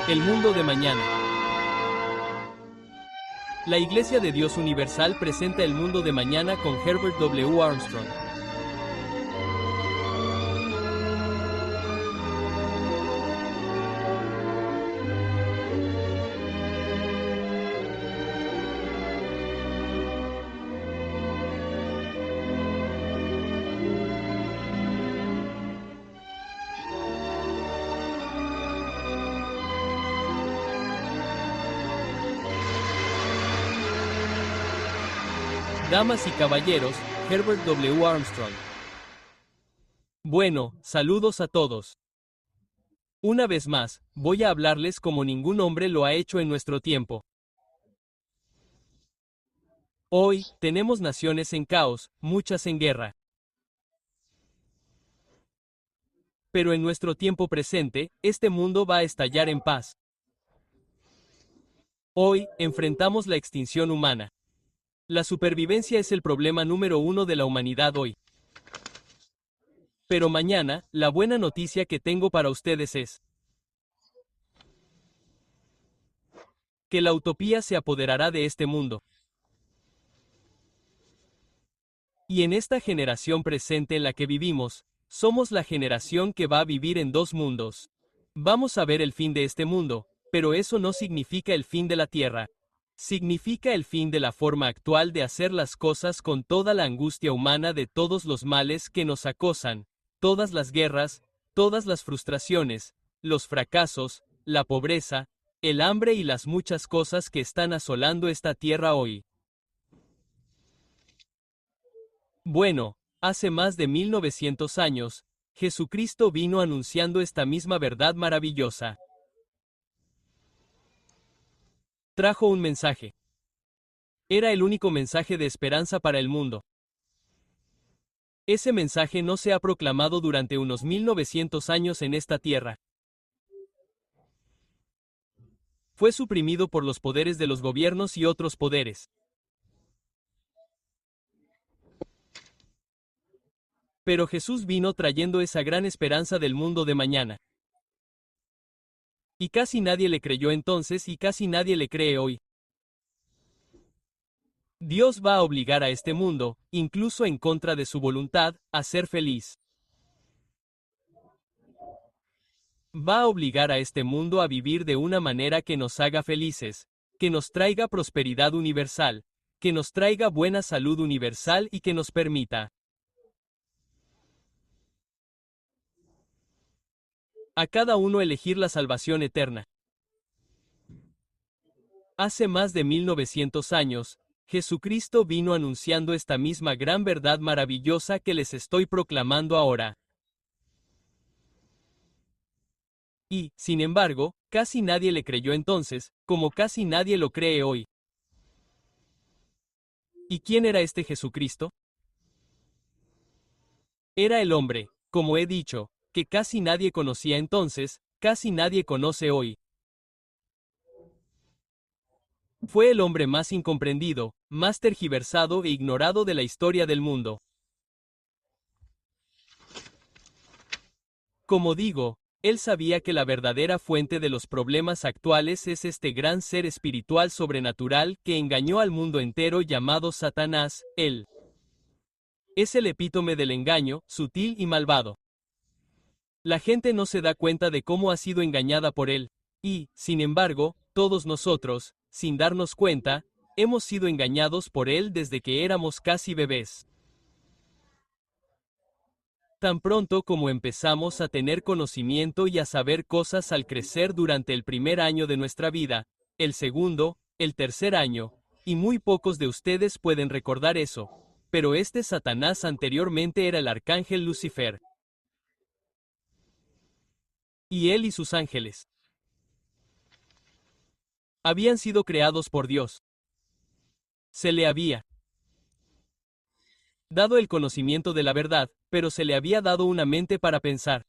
El mundo de mañana. La Iglesia de Dios Universal presenta El mundo de mañana con Herbert W. Armstrong. Damas y caballeros, Herbert W. Armstrong. Bueno, saludos a todos. Una vez más, voy a hablarles como ningún hombre lo ha hecho en nuestro tiempo. Hoy, tenemos naciones en caos, muchas en guerra. Pero en nuestro tiempo presente, este mundo va a estallar en paz. Hoy, enfrentamos la extinción humana. La supervivencia es el problema número uno de la humanidad hoy. Pero mañana, la buena noticia que tengo para ustedes es que la utopía se apoderará de este mundo. Y en esta generación presente en la que vivimos, somos la generación que va a vivir en dos mundos. Vamos a ver el fin de este mundo, pero eso no significa el fin de la Tierra. Significa el fin de la forma actual de hacer las cosas con toda la angustia humana de todos los males que nos acosan, todas las guerras, todas las frustraciones, los fracasos, la pobreza, el hambre y las muchas cosas que están asolando esta tierra hoy. Bueno, hace más de 1900 años, Jesucristo vino anunciando esta misma verdad maravillosa. Trajo un mensaje. Era el único mensaje de esperanza para el mundo. Ese mensaje no se ha proclamado durante unos 1900 años en esta tierra. Fue suprimido por los poderes de los gobiernos y otros poderes. Pero Jesús vino trayendo esa gran esperanza del mundo de mañana. Y casi nadie le creyó entonces y casi nadie le cree hoy. Dios va a obligar a este mundo, incluso en contra de su voluntad, a ser feliz. Va a obligar a este mundo a vivir de una manera que nos haga felices, que nos traiga prosperidad universal, que nos traiga buena salud universal y que nos permita a cada uno elegir la salvación eterna. Hace más de 1900 años, Jesucristo vino anunciando esta misma gran verdad maravillosa que les estoy proclamando ahora. Y, sin embargo, casi nadie le creyó entonces, como casi nadie lo cree hoy. ¿Y quién era este Jesucristo? Era el hombre, como he dicho, que casi nadie conocía entonces, casi nadie conoce hoy. Fue el hombre más incomprendido, más tergiversado e ignorado de la historia del mundo. Como digo, él sabía que la verdadera fuente de los problemas actuales es este gran ser espiritual sobrenatural que engañó al mundo entero llamado Satanás. Él es el epítome del engaño, sutil y malvado. La gente no se da cuenta de cómo ha sido engañada por él, y, sin embargo, todos nosotros, sin darnos cuenta, hemos sido engañados por él desde que éramos casi bebés. Tan pronto como empezamos a tener conocimiento y a saber cosas al crecer durante el primer año de nuestra vida, el segundo, el tercer año, y muy pocos de ustedes pueden recordar eso, pero este Satanás anteriormente era el arcángel Lucifer. Y él y sus ángeles habían sido creados por Dios. Se le había dado el conocimiento de la verdad, pero se le había dado una mente para pensar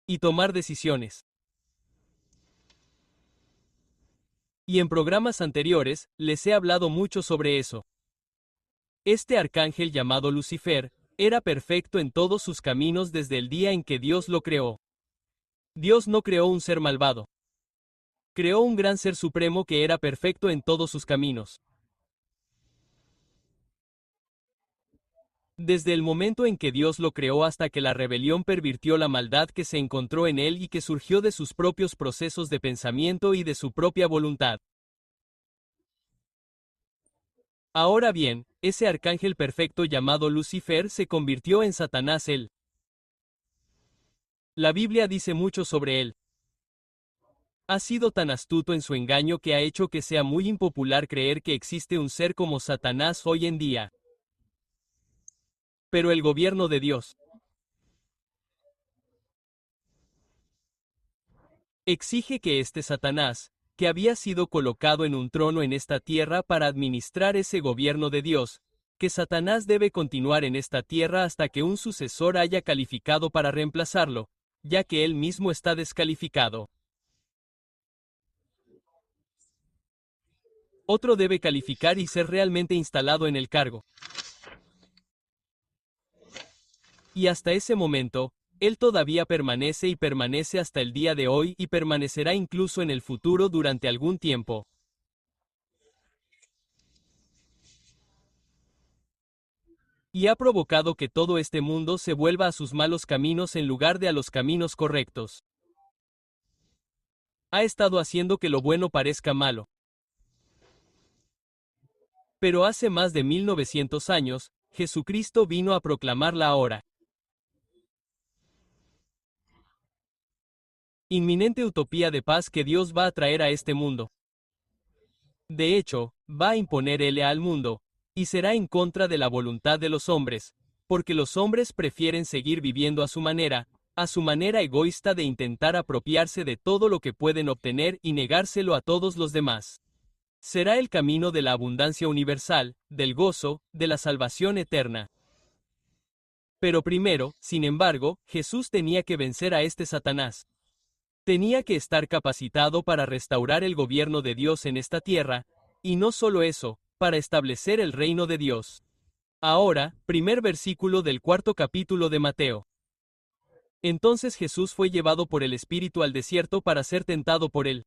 y tomar decisiones. Y en programas anteriores, les he hablado mucho sobre eso. Este arcángel llamado Lucifer, era perfecto en todos sus caminos desde el día en que Dios lo creó. Dios no creó un ser malvado. Creó un gran ser supremo que era perfecto en todos sus caminos. Desde el momento en que Dios lo creó hasta que la rebelión pervirtió la maldad que se encontró en él y que surgió de sus propios procesos de pensamiento y de su propia voluntad. Ahora bien, ese arcángel perfecto llamado Lucifer se convirtió en Satanás él. La Biblia dice mucho sobre él. Ha sido tan astuto en su engaño que ha hecho que sea muy impopular creer que existe un ser como Satanás hoy en día. Pero el gobierno de Dios exige que este Satanás, que había sido colocado en un trono en esta tierra para administrar ese gobierno de Dios, que Satanás debe continuar en esta tierra hasta que un sucesor haya calificado para reemplazarlo, ya que él mismo está descalificado. Otro debe calificar y ser realmente instalado en el cargo. Y hasta ese momento, él todavía permanece y permanece hasta el día de hoy y permanecerá incluso en el futuro durante algún tiempo. Y ha provocado que todo este mundo se vuelva a sus malos caminos en lugar de a los caminos correctos. Ha estado haciendo que lo bueno parezca malo. Pero hace más de 1900 años, Jesucristo vino a proclamar la ahora inminente utopía de paz que Dios va a traer a este mundo. De hecho, va a imponer Él al mundo, y será en contra de la voluntad de los hombres, porque los hombres prefieren seguir viviendo a su manera egoísta de intentar apropiarse de todo lo que pueden obtener y negárselo a todos los demás. Será el camino de la abundancia universal, del gozo, de la salvación eterna. Pero primero, sin embargo, Jesús tenía que vencer a este Satanás. Tenía que estar capacitado para restaurar el gobierno de Dios en esta tierra, y no solo eso, para establecer el reino de Dios. Ahora, primer versículo del 4º capítulo de Mateo. Entonces Jesús fue llevado por el Espíritu al desierto para ser tentado por él.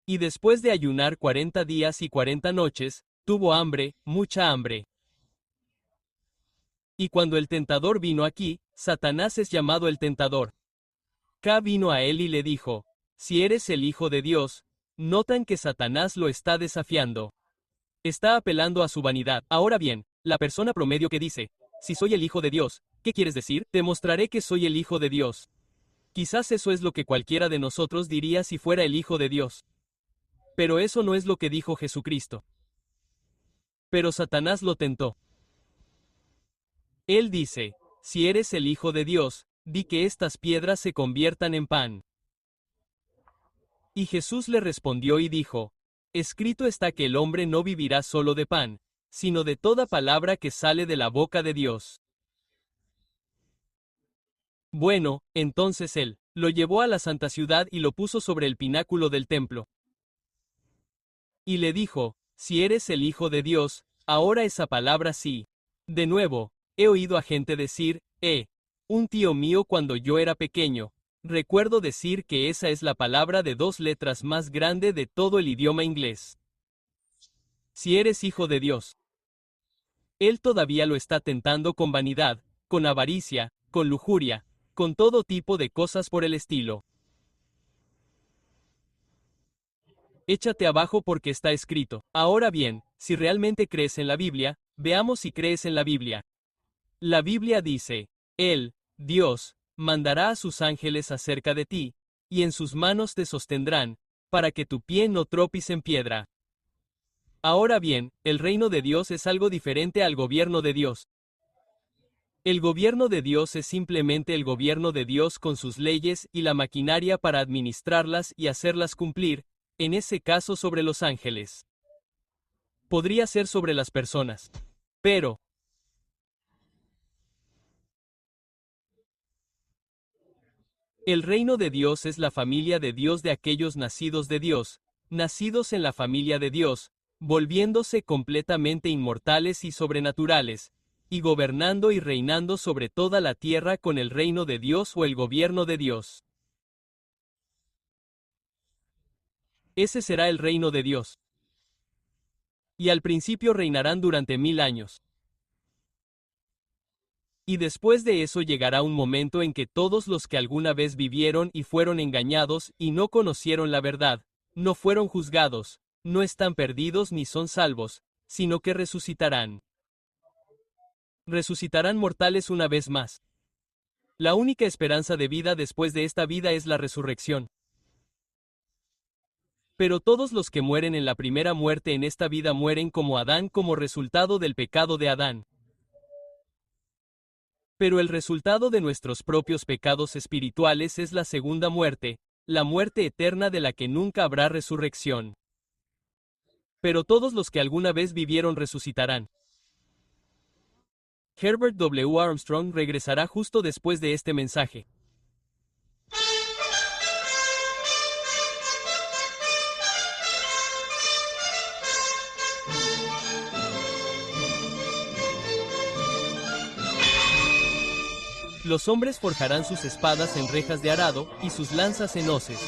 Y después de ayunar 40 días y 40 noches, tuvo hambre, mucha hambre. Y cuando el tentador vino aquí, Satanás es llamado el tentador. Vino a él y le dijo, si eres el Hijo de Dios. Notan que Satanás lo está desafiando. Está apelando a su vanidad. Ahora bien, la persona promedio que dice, si soy el Hijo de Dios, ¿qué quieres decir? Te mostraré que soy el Hijo de Dios. Quizás eso es lo que cualquiera de nosotros diría si fuera el Hijo de Dios. Pero eso no es lo que dijo Jesucristo. Pero Satanás lo tentó. Él dice, si eres el Hijo de Dios, di que estas piedras se conviertan en pan. Y Jesús le respondió y dijo, escrito está que el hombre no vivirá solo de pan, sino de toda palabra que sale de la boca de Dios. Bueno, entonces él lo llevó a la santa ciudad y lo puso sobre el pináculo del templo. Y le dijo, si eres el Hijo de Dios, ahora esa palabra sí. De nuevo, he oído a gente decir, un tío mío cuando yo era pequeño, recuerdo decir que esa es la palabra de 2 letras más grande de todo el idioma inglés. Si eres Hijo de Dios. Él todavía lo está tentando con vanidad, con avaricia, con lujuria, con todo tipo de cosas por el estilo. Échate abajo porque está escrito. Ahora bien, si realmente crees en la Biblia, veamos si crees en la Biblia. La Biblia dice, Él, Dios, mandará a sus ángeles acerca de ti, y en sus manos te sostendrán, para que tu pie no tropiece en piedra. Ahora bien, el reino de Dios es algo diferente al gobierno de Dios. El gobierno de Dios es simplemente el gobierno de Dios con sus leyes y la maquinaria para administrarlas y hacerlas cumplir, en ese caso sobre los ángeles. Podría ser sobre las personas. Pero el reino de Dios es la familia de Dios de aquellos nacidos de Dios, nacidos en la familia de Dios, volviéndose completamente inmortales y sobrenaturales, y gobernando y reinando sobre toda la tierra con el reino de Dios o el gobierno de Dios. Ese será el reino de Dios. Y al principio reinarán durante 1000 años. Y después de eso llegará un momento en que todos los que alguna vez vivieron y fueron engañados y no conocieron la verdad, no fueron juzgados, no están perdidos ni son salvos, sino que resucitarán. Resucitarán mortales una vez más. La única esperanza de vida después de esta vida es la resurrección. Pero todos los que mueren en la primera muerte en esta vida mueren como Adán como resultado del pecado de Adán. Pero el resultado de nuestros propios pecados espirituales es la segunda muerte, la muerte eterna de la que nunca habrá resurrección. Pero todos los que alguna vez vivieron resucitarán. Herbert W. Armstrong regresará justo después de este mensaje. Los hombres forjarán sus espadas en rejas de arado, y sus lanzas en hoces.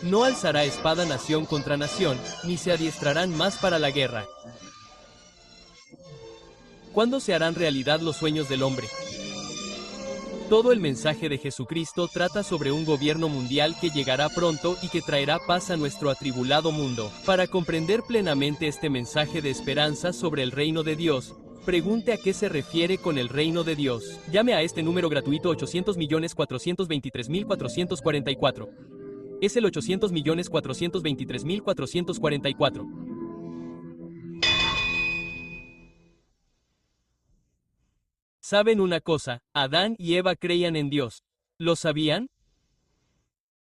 No alzará espada nación contra nación, ni se adiestrarán más para la guerra. ¿Cuándo se harán realidad los sueños del hombre? Todo el mensaje de Jesucristo trata sobre un gobierno mundial que llegará pronto y que traerá paz a nuestro atribulado mundo. Para comprender plenamente este mensaje de esperanza sobre el reino de Dios, pregunte a qué se refiere con el reino de Dios. Llame a este número gratuito 800.423.444. Es el 800.423.444. ¿Saben una cosa? Adán y Eva creían en Dios. ¿Lo sabían?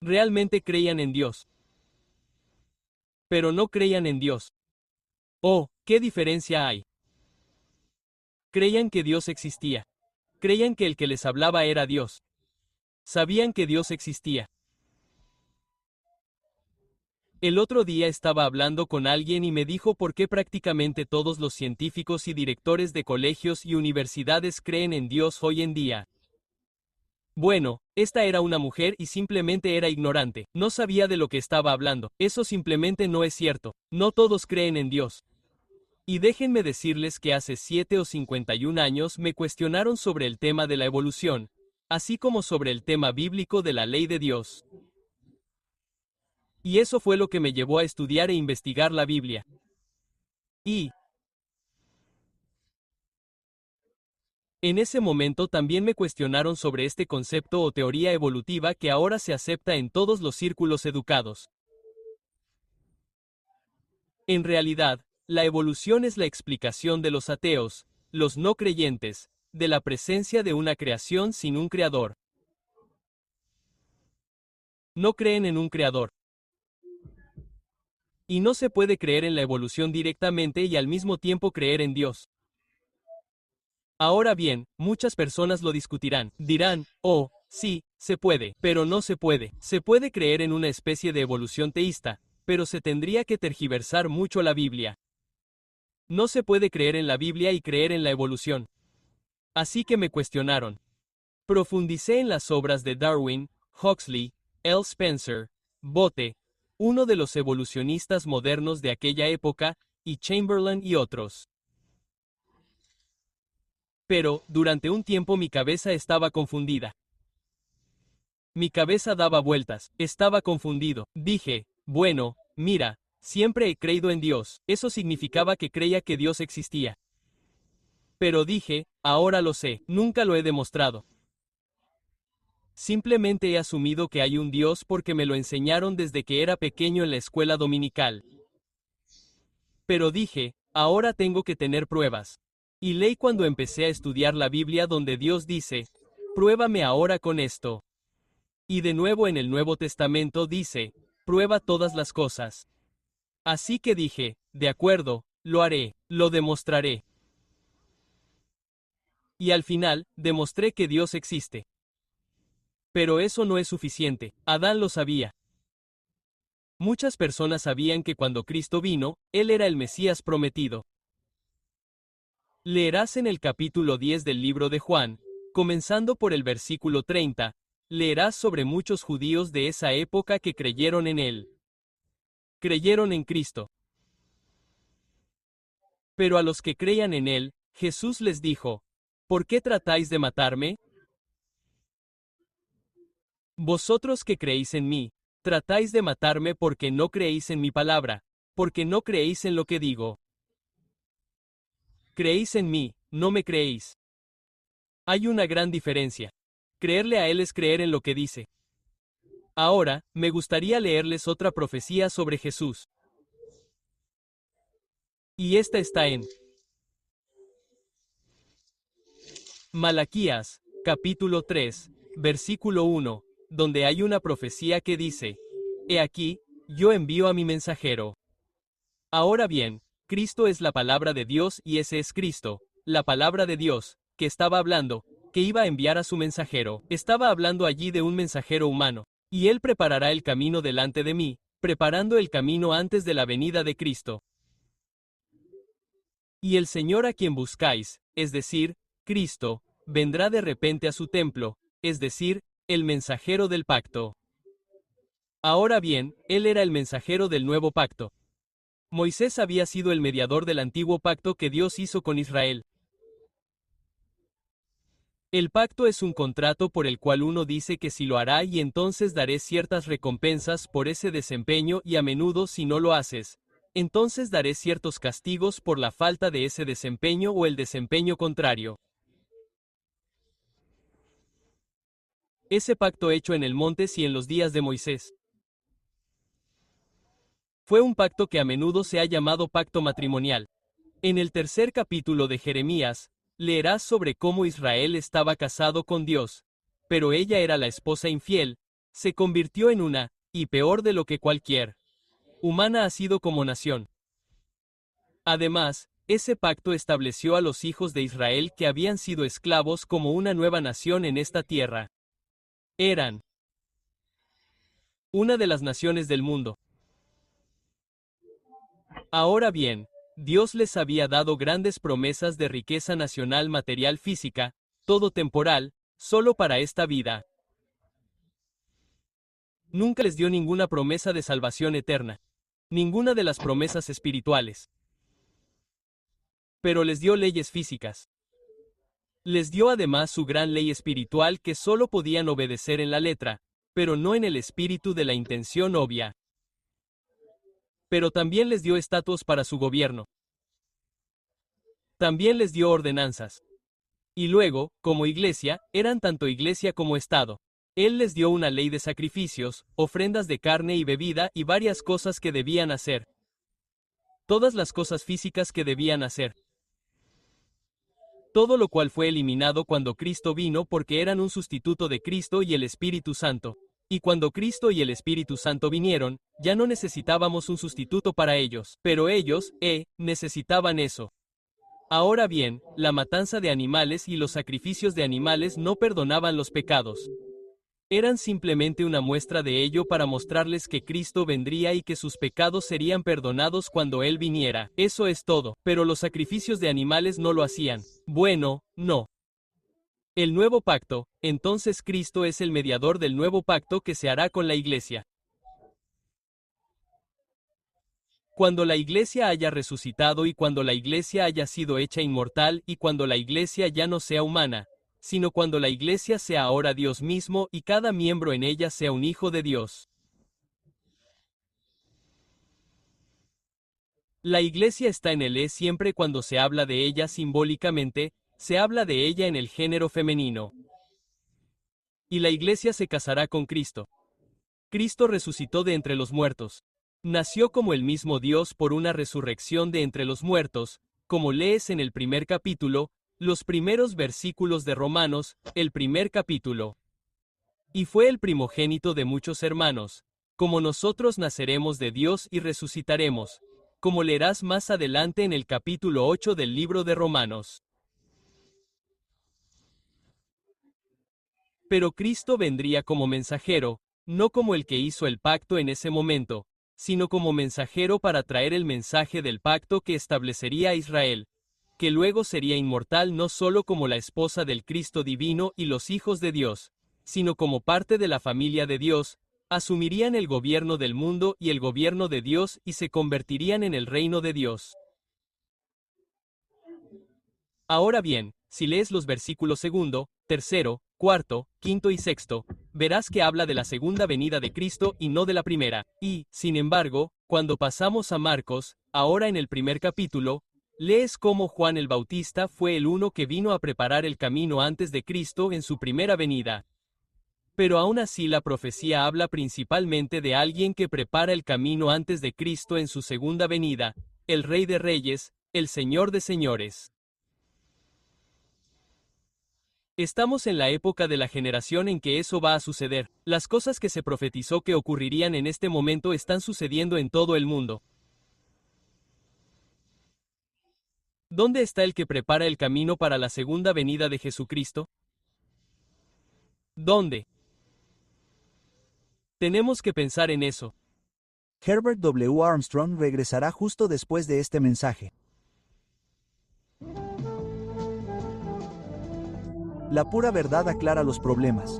Realmente creían en Dios. Pero no creían en Dios. Oh, ¿qué diferencia hay? Creían que Dios existía. Creían que el que les hablaba era Dios. Sabían que Dios existía. El otro día estaba hablando con alguien y me dijo por qué prácticamente todos los científicos y directores de colegios y universidades creen en Dios hoy en día. Bueno, esta era una mujer y simplemente era ignorante, no sabía de lo que estaba hablando. Eso simplemente no es cierto. No todos creen en Dios. Y déjenme decirles que hace 7 o 51 años me cuestionaron sobre el tema de la evolución, así como sobre el tema bíblico de la ley de Dios. Y eso fue lo que me llevó a estudiar e investigar la Biblia. Y en ese momento también me cuestionaron sobre este concepto o teoría evolutiva que ahora se acepta en todos los círculos educados. En realidad, la evolución es la explicación de los ateos, los no creyentes, de la presencia de una creación sin un creador. No creen en un creador. Y no se puede creer en la evolución directamente y al mismo tiempo creer en Dios. Ahora bien, muchas personas lo discutirán. Dirán, oh, sí, se puede, pero no se puede. Se puede creer en una especie de evolución teísta, pero se tendría que tergiversar mucho la Biblia. No se puede creer en la Biblia y creer en la evolución. Así que me cuestionaron. Profundicé en las obras de Darwin, Huxley, L. Spencer, Bote, uno de los evolucionistas modernos de aquella época, y Chamberlain y otros. Pero, durante un tiempo mi cabeza estaba confundida. Mi cabeza daba vueltas, estaba confundido. Dije, bueno, mira, siempre he creído en Dios, eso significaba que creía que Dios existía. Pero dije, ahora lo sé, nunca lo he demostrado. Simplemente he asumido que hay un Dios porque me lo enseñaron desde que era pequeño en la escuela dominical. Pero dije, ahora tengo que tener pruebas. Y leí cuando empecé a estudiar la Biblia donde Dios dice, pruébame ahora con esto. Y de nuevo en el Nuevo Testamento dice, prueba todas las cosas. Así que dije, de acuerdo, lo haré, lo demostraré. Y al final, demostré que Dios existe. Pero eso no es suficiente, Adán lo sabía. Muchas personas sabían que cuando Cristo vino, Él era el Mesías prometido. Leerás en el capítulo 10 del libro de Juan, comenzando por el versículo 30, leerás sobre muchos judíos de esa época que creyeron en Él. Creyeron en Cristo. Pero a los que creían en Él, Jesús les dijo, ¿por qué tratáis de matarme? Vosotros que creéis en mí, tratáis de matarme porque no creéis en mi palabra, porque no creéis en lo que digo. Creéis en mí, no me creéis. Hay una gran diferencia. Creerle a Él es creer en lo que dice. Ahora, me gustaría leerles otra profecía sobre Jesús. Y esta está en Malaquías, capítulo 3, versículo 1, donde hay una profecía que dice, He aquí, yo envío a mi mensajero. Ahora bien, Cristo es la palabra de Dios y ese es Cristo, la palabra de Dios, que estaba hablando, que iba a enviar a su mensajero. Estaba hablando allí de un mensajero humano, y él preparará el camino delante de mí, preparando el camino antes de la venida de Cristo. Y el Señor a quien buscáis, es decir, Cristo, vendrá de repente a su templo, es decir, el mensajero del pacto. Ahora bien, él era el mensajero del nuevo pacto. Moisés había sido el mediador del antiguo pacto que Dios hizo con Israel. El pacto es un contrato por el cual uno dice que sí lo hará y entonces daré ciertas recompensas por ese desempeño y a menudo si no lo haces, entonces daré ciertos castigos por la falta de ese desempeño o el desempeño contrario. Ese pacto hecho en el monte y en los días de Moisés. Fue un pacto que a menudo se ha llamado pacto matrimonial. En el tercer capítulo de Jeremías, leerás sobre cómo Israel estaba casado con Dios, pero ella era la esposa infiel, se convirtió en una, y peor de lo que cualquier humana ha sido como nación. Además, ese pacto estableció a los hijos de Israel que habían sido esclavos como una nueva nación en esta tierra. Eran una de las naciones del mundo. Ahora bien, Dios les había dado grandes promesas de riqueza nacional material física, todo temporal, solo para esta vida. Nunca les dio ninguna promesa de salvación eterna. Ninguna de las promesas espirituales. Pero les dio leyes físicas. Les dio además su gran ley espiritual que solo podían obedecer en la letra, pero no en el espíritu de la intención obvia. Pero también les dio estatutos para su gobierno. También les dio ordenanzas. Y luego, como iglesia, eran tanto iglesia como Estado. Él les dio una ley de sacrificios, ofrendas de carne y bebida y varias cosas que debían hacer. Todas las cosas físicas que debían hacer. Todo lo cual fue eliminado cuando Cristo vino porque eran un sustituto de Cristo y el Espíritu Santo. Y cuando Cristo y el Espíritu Santo vinieron, ya no necesitábamos un sustituto para ellos, pero ellos, necesitaban eso. Ahora bien, la matanza de animales y los sacrificios de animales no perdonaban los pecados. Eran simplemente una muestra de ello para mostrarles que Cristo vendría y que sus pecados serían perdonados cuando Él viniera. Eso es todo, pero los sacrificios de animales no lo hacían. Bueno, no. El nuevo pacto, entonces Cristo es el mediador del nuevo pacto que se hará con la iglesia. Cuando la iglesia haya resucitado y cuando la iglesia haya sido hecha inmortal y cuando la iglesia ya no sea humana, sino cuando la iglesia sea ahora Dios mismo y cada miembro en ella sea un hijo de Dios. La iglesia está en el siempre cuando se habla de ella simbólicamente, se habla de ella en el género femenino. Y la iglesia se casará con Cristo. Cristo resucitó de entre los muertos. Nació como el mismo Dios por una resurrección de entre los muertos, como lees en el primer capítulo, los primeros versículos de Romanos, el primer capítulo. Y fue el primogénito de muchos hermanos, como nosotros naceremos de Dios y resucitaremos, como leerás más adelante en el capítulo 8 del libro de Romanos. Pero Cristo vendría como mensajero, no como el que hizo el pacto en ese momento, sino como mensajero para traer el mensaje del pacto que establecería a Israel, que luego sería inmortal no solo como la esposa del Cristo divino y los hijos de Dios, sino como parte de la familia de Dios, asumirían el gobierno del mundo y el gobierno de Dios y se convertirían en el reino de Dios. Ahora bien, si lees los versículos segundo, tercero, cuarto, quinto y sexto, verás que habla de la segunda venida de Cristo y no de la primera. Y, sin embargo, cuando pasamos a Marcos, ahora en el primer capítulo, lees cómo Juan el Bautista fue el uno que vino a preparar el camino antes de Cristo en su primera venida. Pero aún así la profecía habla principalmente de alguien que prepara el camino antes de Cristo en su segunda venida, el Rey de Reyes, el Señor de Señores. Estamos en la época de la generación en que eso va a suceder. Las cosas que se profetizó que ocurrirían en este momento están sucediendo en todo el mundo. ¿Dónde está el que prepara el camino para la segunda venida de Jesucristo? ¿Dónde? Tenemos que pensar en eso. Herbert W. Armstrong regresará justo después de este mensaje. La pura verdad aclara los problemas.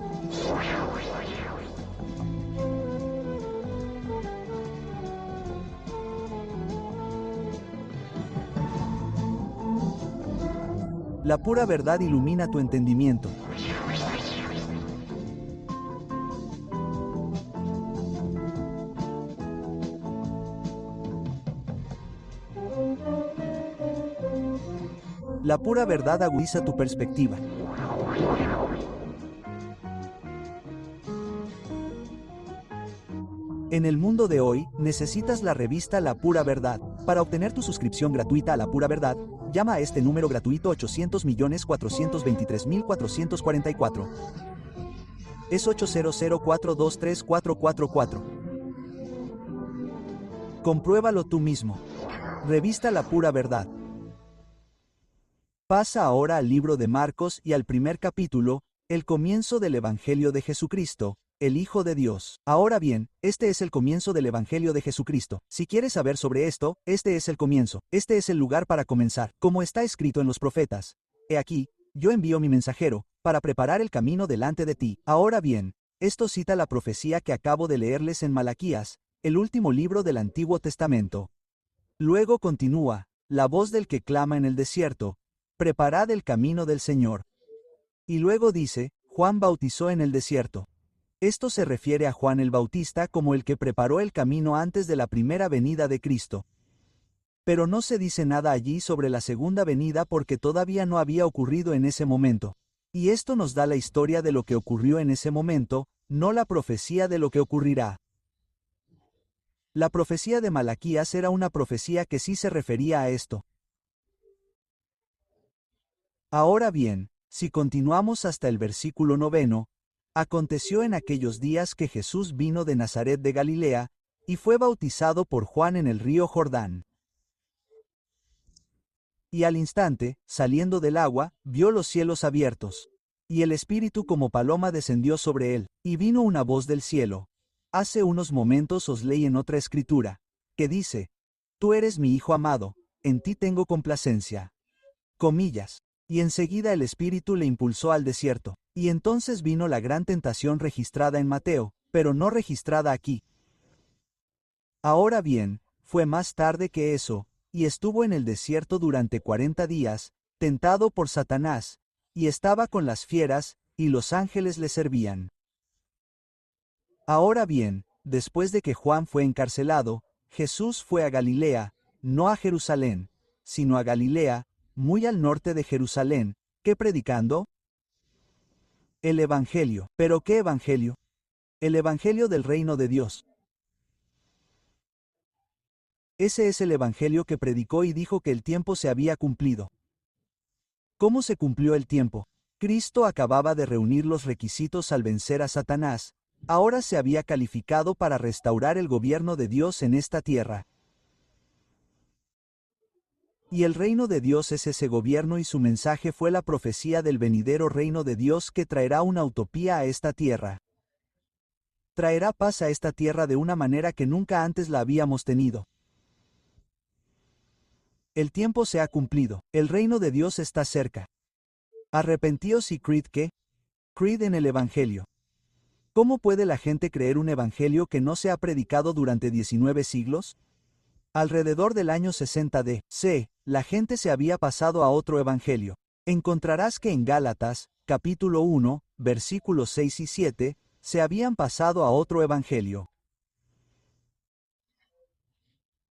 La pura verdad ilumina tu entendimiento. La pura verdad agudiza tu perspectiva. En el mundo de hoy, necesitas la revista La Pura Verdad. Para obtener tu suscripción gratuita a La Pura Verdad, llama a este número gratuito 800.423.444. Es 800-423-444. Compruébalo tú mismo. Revista La Pura Verdad. Pasa ahora al libro de Marcos y al primer capítulo, el comienzo del Evangelio de Jesucristo, el Hijo de Dios. Ahora bien, este es el comienzo del Evangelio de Jesucristo. Si quieres saber sobre esto, este es el comienzo. Este es el lugar para comenzar. Como está escrito en los profetas. He aquí, yo envío mi mensajero, para preparar el camino delante de ti. Ahora bien, esto cita la profecía que acabo de leerles en Malaquías, el último libro del Antiguo Testamento. Luego continúa, la voz del que clama en el desierto, preparad el camino del Señor. Y luego dice, Juan bautizó en el desierto. Esto se refiere a Juan el Bautista como el que preparó el camino antes de la primera venida de Cristo. Pero no se dice nada allí sobre la segunda venida porque todavía no había ocurrido en ese momento. Y esto nos da la historia de lo que ocurrió en ese momento, no la profecía de lo que ocurrirá. La profecía de Malaquías era una profecía que sí se refería a esto. Ahora bien, si continuamos hasta el versículo 9, aconteció en aquellos días que Jesús vino de Nazaret de Galilea, y fue bautizado por Juan en el río Jordán. Y al instante, saliendo del agua, vio los cielos abiertos, y el Espíritu como paloma descendió sobre él, y vino una voz del cielo. Hace unos momentos os leí en otra escritura, que dice, Tú eres mi Hijo amado, en ti tengo complacencia. Comillas. Y enseguida el Espíritu le impulsó al desierto. Y entonces vino la gran tentación registrada en Mateo, pero no registrada aquí. Ahora bien, fue más tarde que eso, y estuvo en el desierto durante 40 días, tentado por Satanás, y estaba con las fieras, y los ángeles le servían. Ahora bien, después de que Juan fue encarcelado, Jesús fue a Galilea, no a Jerusalén, sino a Galilea, muy al norte de Jerusalén, ¿qué predicando? El Evangelio. ¿Pero qué Evangelio? El Evangelio del reino de Dios. Ese es el Evangelio que predicó y dijo que el tiempo se había cumplido. ¿Cómo se cumplió el tiempo? Cristo acababa de reunir los requisitos al vencer a Satanás, ahora se había calificado para restaurar el gobierno de Dios en esta tierra. Y el reino de Dios es ese gobierno y su mensaje fue la profecía del venidero reino de Dios que traerá una utopía a esta tierra. Traerá paz a esta tierra de una manera que nunca antes la habíamos tenido. El tiempo se ha cumplido. El reino de Dios está cerca. Arrepentíos y creed que. Creed en el Evangelio. ¿Cómo puede la gente creer un evangelio que no se ha predicado durante 19 siglos? Alrededor del año 60 d.C., la gente se había pasado a otro evangelio. Encontrarás que en Gálatas, capítulo 1, versículos 6 y 7, se habían pasado a otro evangelio.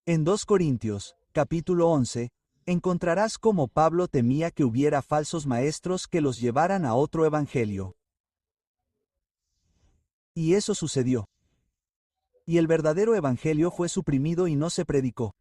En 2 Corintios, capítulo 11, encontrarás cómo Pablo temía que hubiera falsos maestros que los llevaran a otro evangelio. Y eso sucedió. Y el verdadero evangelio fue suprimido y no se predicó.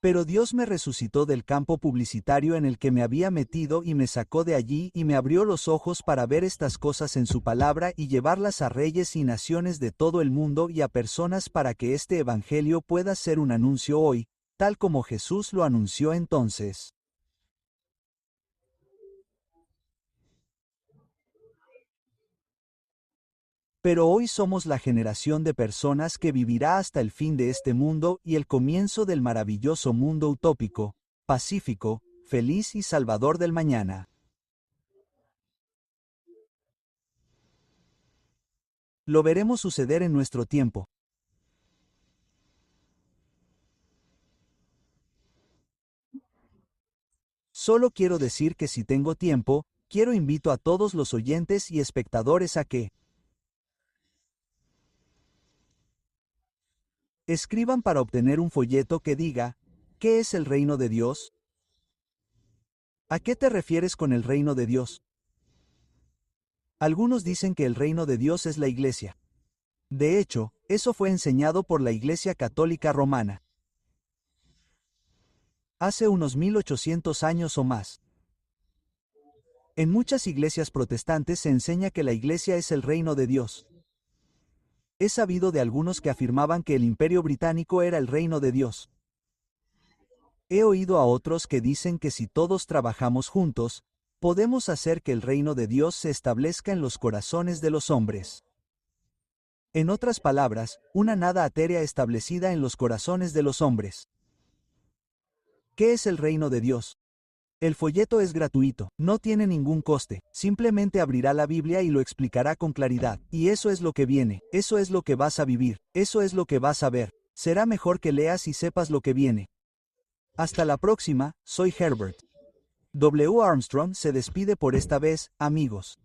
Pero Dios me resucitó del campo publicitario en el que me había metido y me sacó de allí y me abrió los ojos para ver estas cosas en su palabra y llevarlas a reyes y naciones de todo el mundo y a personas para que este evangelio pueda ser un anuncio hoy, tal como Jesús lo anunció entonces. Pero hoy somos la generación de personas que vivirá hasta el fin de este mundo y el comienzo del maravilloso mundo utópico, pacífico, feliz y salvador del mañana. Lo veremos suceder en nuestro tiempo. Solo quiero decir que si tengo tiempo, invito a todos los oyentes y espectadores a que escriban para obtener un folleto que diga, ¿qué es el reino de Dios? ¿A qué te refieres con el reino de Dios? Algunos dicen que el reino de Dios es la Iglesia. De hecho, eso fue enseñado por la Iglesia Católica Romana hace unos 1800 años o más. En muchas iglesias protestantes se enseña que la Iglesia es el reino de Dios. He sabido de algunos que afirmaban que el Imperio Británico era el reino de Dios. He oído a otros que dicen que si todos trabajamos juntos, podemos hacer que el reino de Dios se establezca en los corazones de los hombres. En otras palabras, una nada etérea establecida en los corazones de los hombres. ¿Qué es el reino de Dios? El folleto es gratuito, no tiene ningún coste, simplemente abrirá la Biblia y lo explicará con claridad. Y eso es lo que viene, eso es lo que vas a vivir, eso es lo que vas a ver. Será mejor que leas y sepas lo que viene. Hasta la próxima, soy Herbert. W. Armstrong se despide por esta vez, amigos.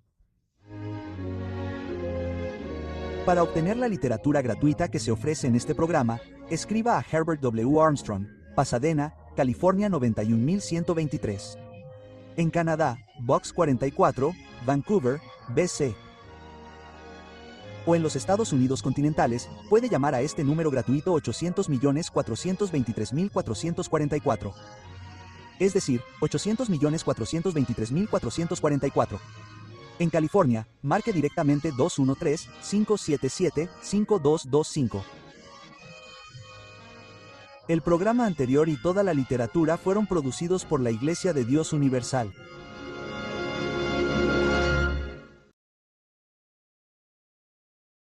Para obtener la literatura gratuita que se ofrece en este programa, escriba a Herbert W. Armstrong, Pasadena, California 91123. En Canadá, Box 44, Vancouver, BC. O en los Estados Unidos continentales, puede llamar a este número gratuito 800.423.444. Es decir, 800.423.444. En California, marque directamente 213-577-5225. El programa anterior y toda la literatura fueron producidos por la Iglesia de Dios Universal.